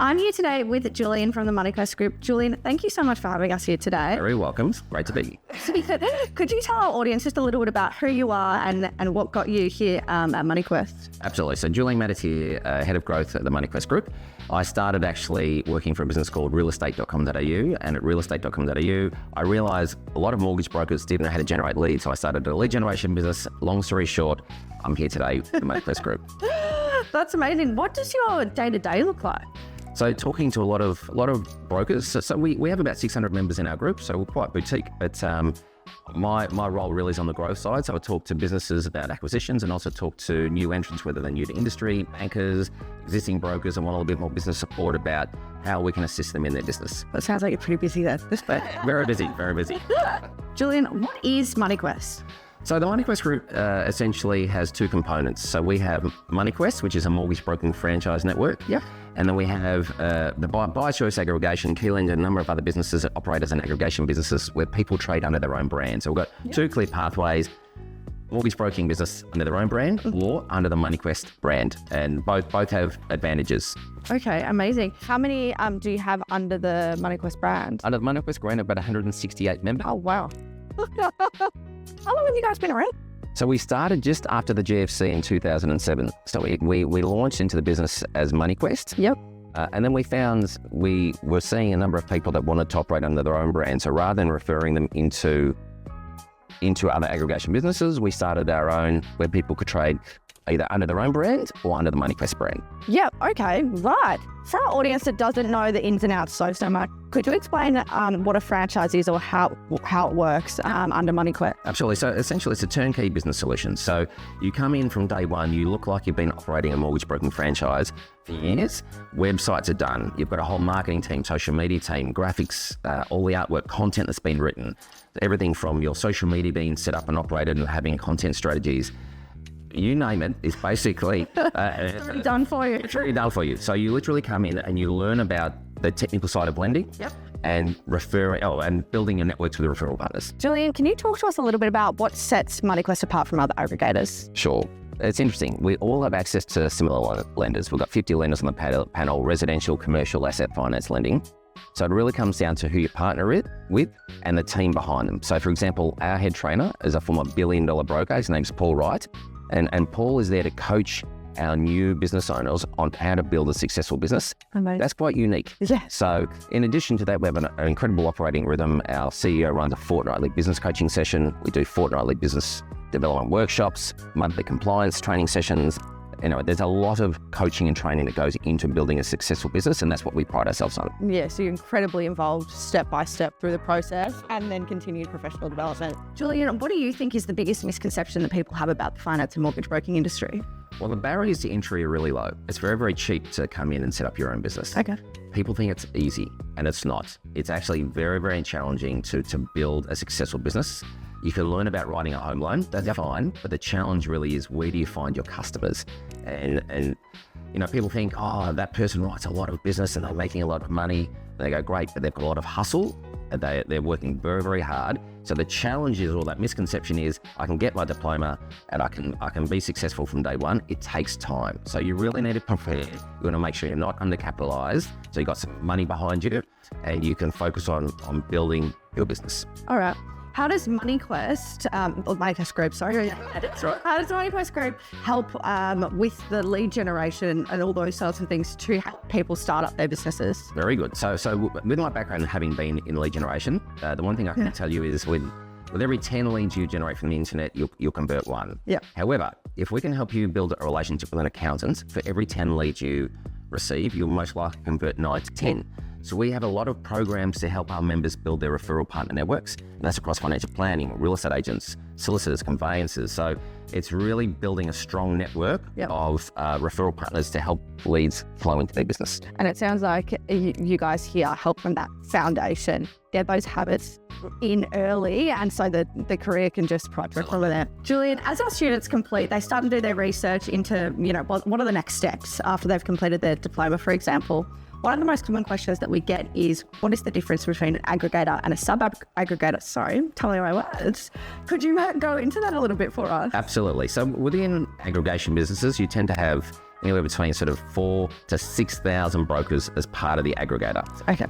I'm here today with Julian from the MoneyQuest Group. Julian, thank you so much for having us here today. Very welcome. Great to be here. Could you tell our audience just a little bit about who you are and what got you here at MoneyQuest? Absolutely. So Julian Mattatia, Head of Growth at the MoneyQuest Group. I started actually working for a business called realestate.com.au, and at realestate.com.au, I realised a lot of mortgage brokers didn't know how to generate leads. So I started a lead generation business. Long story short, I'm here today with the MoneyQuest Group. That's amazing. What does your day-to-day look like? So talking to a lot of brokers. So we have about 600 members in our group, so we're quite boutique. But my role really is on the growth side. So I talk to businesses about acquisitions and also talk to new entrants, whether they're new to industry, bankers, existing brokers, and want a little bit more business support about how we can assist them in their business. That sounds like you're pretty busy then. Very busy, very busy. Julian, what is MoneyQuest? So the MoneyQuest Group essentially has two components. So we have MoneyQuest, which is a mortgage broking franchise network. Yep. And then we have the Buy Choice Aggregation, Keeland, and a number of other businesses that operate as an aggregation businesses where people trade under their own brand. So we've got two clear pathways: mortgage broking business under their own brand or under the MoneyQuest brand, and both have advantages. Okay, amazing. How many do you have under the MoneyQuest brand? Under the MoneyQuest brand, about 168 members. Oh, wow. How long have you guys been around? So we started just after the GFC in 2007. So we launched into the business as MoneyQuest. Yep. And then we found we were seeing a number of people that wanted to operate under their own brand. So rather than referring them into other aggregation businesses, we started our own where people could trade either under their own brand or under the MoneyQuest brand. Yep. Okay. Right. For our audience that doesn't know the ins and outs so much, could you explain what a franchise is or how it works under MoneyQuest? Absolutely. So essentially, it's a turnkey business solution. So you come in from day one, you look like you've been operating a mortgage broking franchise for years. Websites are done. You've got a whole marketing team, social media team, graphics, all the artwork, content that's been written, everything from your social media being set up and operated and having content strategies. You name it, is basically it's already done for you. It's already done for you. So you literally come in and you learn about the technical side of lending. Yep. And and building your networks with the referral partners. Julian, can you talk to us a little bit about what sets MoneyQuest apart from other aggregators? Sure. It's interesting. We all have access to similar lenders. We've got 50 lenders on the panel, residential, commercial, asset finance lending. So it really comes down to who you partner with and the team behind them. So for example, our head trainer is a former $1 billion broker. His name's Paul Wright. And Paul is there to coach our new business owners on how to build a successful business. Amazing. That's quite unique. Yeah. So in addition to that, we have an incredible operating rhythm. Our CEO runs a fortnightly business coaching session. We do fortnightly business development workshops, monthly compliance training sessions. There's a lot of coaching and training that goes into building a successful business, and that's what we pride ourselves on. Yeah, so you're incredibly involved step by step through the process and then continued professional development. Julian, what do you think is the biggest misconception that people have about the finance and mortgage broking industry? Well, the barriers to entry are really low. It's very, very cheap to come in and set up your own business. Okay. People think it's easy, and it's not. It's actually very, very challenging to build a successful business. You can learn about writing a home loan, that's fine, but the challenge really is where do you find your customers? And people think, oh, that person writes a lot of business and they're making a lot of money. And they go, great, but they've got a lot of hustle and they're working very, very hard. So the challenge is, or that misconception is, I can get my diploma and I can be successful from day one. It takes time. So you really need to prepare. You want to make sure you're not undercapitalized. So you got some money behind you and you can focus on building your business. All right. How does MoneyQuest, or MoneyQuest Group, sorry. That's right. How does MoneyQuest Group help with the lead generation and all those sorts of things to help people start up their businesses? Very good. So with my background having been in lead generation, the one thing I can tell you is with every 10 leads you generate from the internet, you'll convert one. Yeah. However, if we can help you build a relationship with an accountant, for every 10 leads you receive, you'll most likely convert 9 to 10. So we have a lot of programs to help our members build their referral partner networks. And that's across financial planning, real estate agents, solicitors, conveyancers. So it's really building a strong network of referral partners to help leads flow into their business. And it sounds like you guys here help from that foundation, get those habits in early, and so that the career can just progress from there. Julian, as our students complete, they start to do their research into, what are the next steps after they've completed their diploma, for example. One of the most common questions that we get is, what is the difference between an aggregator and a sub-aggregator? Sorry, telling my words. Could you go into that a little bit for us? Absolutely. So within aggregation businesses, you tend to have anywhere between sort of 4,000 to 6,000 brokers as part of the aggregator. Okay.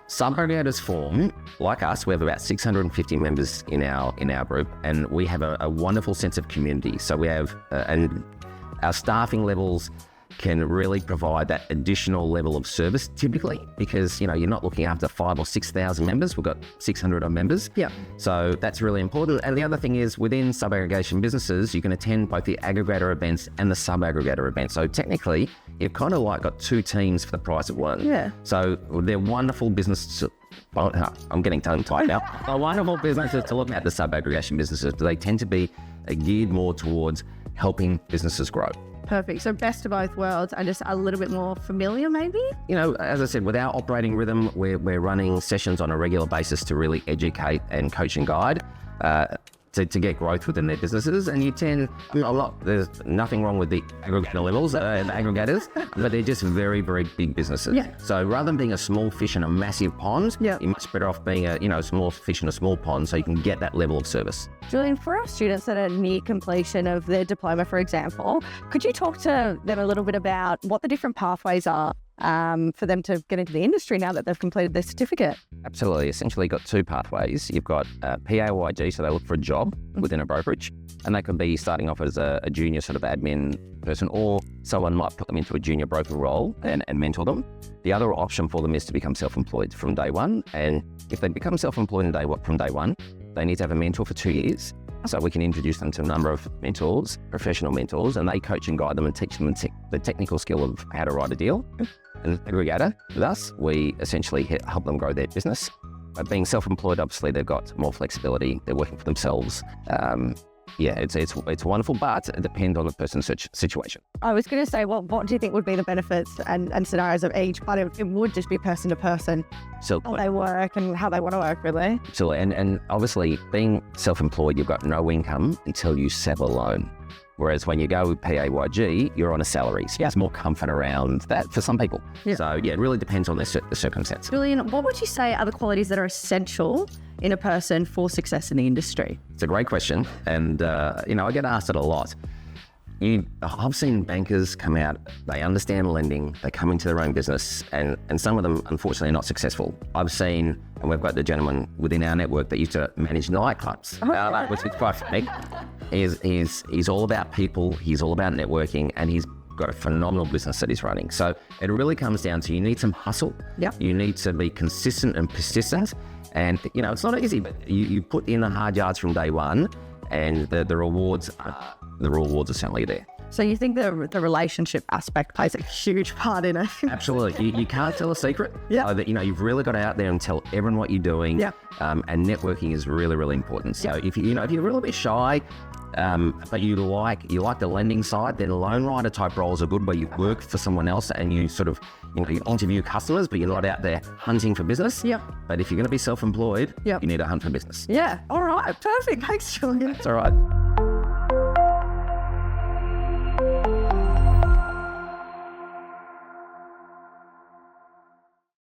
Sub-aggregators form, like us, we have about 650 members in our group, and we have a wonderful sense of community. So we have, and our staffing levels can really provide that additional level of service typically, because you're not looking after 5,000 or 6,000 members. We've got 600 odd members. Yeah. So that's really important. And the other thing is, within sub-aggregation businesses, you can attend both the aggregator events and the sub-aggregator events. So technically, you've kind of like got two teams for the price of one. Yeah. So they're wonderful businesses. I'm getting tongue-tied now. They're wonderful businesses to look at, the sub-aggregation businesses, but they tend to be geared more towards helping businesses grow. Perfect. So best of both worlds and just a little bit more familiar, maybe? As I said, with our operating rhythm, we're running sessions on a regular basis to really educate and coach and guide to get growth within their businesses. And there's nothing wrong with the aggregator levels and aggregators, but they're just very, very big businesses. Yeah. So rather than being a small fish in a massive pond, yeah, you're much better off being a small fish in a small pond, so you can get that level of service. Julian, for our students that are near completion of their diploma, for example, could you talk to them a little bit about what the different pathways are for them to get into the industry now that they've completed their certificate? Absolutely. Essentially, got two pathways. You've got PAYG, so they look for a job within a brokerage, and they could be starting off as a junior sort of admin person, or someone might put them into a junior broker role and mentor them. The other option for them is to become self-employed from day one, and if they become self-employed from day one, they need to have a mentor for 2 years. So we can introduce them to a number of mentors, professional mentors, and they coach and guide them and teach them the technical skill of how to write a deal. And aggregator, with us, we essentially help them grow their business. But being self-employed, obviously, they've got more flexibility. They're working for themselves. It's wonderful, but it depends on the person's situation. I was going to say, what do you think would be the benefits and scenarios of each? But it would just be person to person, So how they work and how they want to work, really. Absolutely. And obviously, being self-employed, you've got no income until you settle a loan. Whereas when you go with PAYG, you're on a salary. So there's more comfort around that for some people. Yeah. So it really depends on the circumstances. Julian, what would you say are the qualities that are essential in a person for success in the industry? It's a great question. And, I get asked it a lot. I've seen bankers come out, they understand lending, they come into their own business, and some of them, unfortunately, are not successful. I've seen, and we've got the gentleman within our network that used to manage nightclubs, which is quite funny. He's all about people, he's all about networking, and he's got a phenomenal business that he's running. So it really comes down to, you need some hustle, you need to be consistent and persistent, and it's not easy, but you put in the hard yards from day one, and the rewards are certainly there. So you think the relationship aspect plays a huge part in it? Absolutely. You can't tell a secret. Yeah. You've really got to out there and tell everyone what you're doing. Yeah. And networking is really, really important. So if you're a little bit shy, but you like the lending side, then loan writer type roles are good, where you work for someone else and you sort of, you interview customers, but you're not out there hunting for business. Yeah. But if you're going to be self-employed, you need to hunt for business. Yeah. All right. Perfect. Thanks, Julian. That's all right.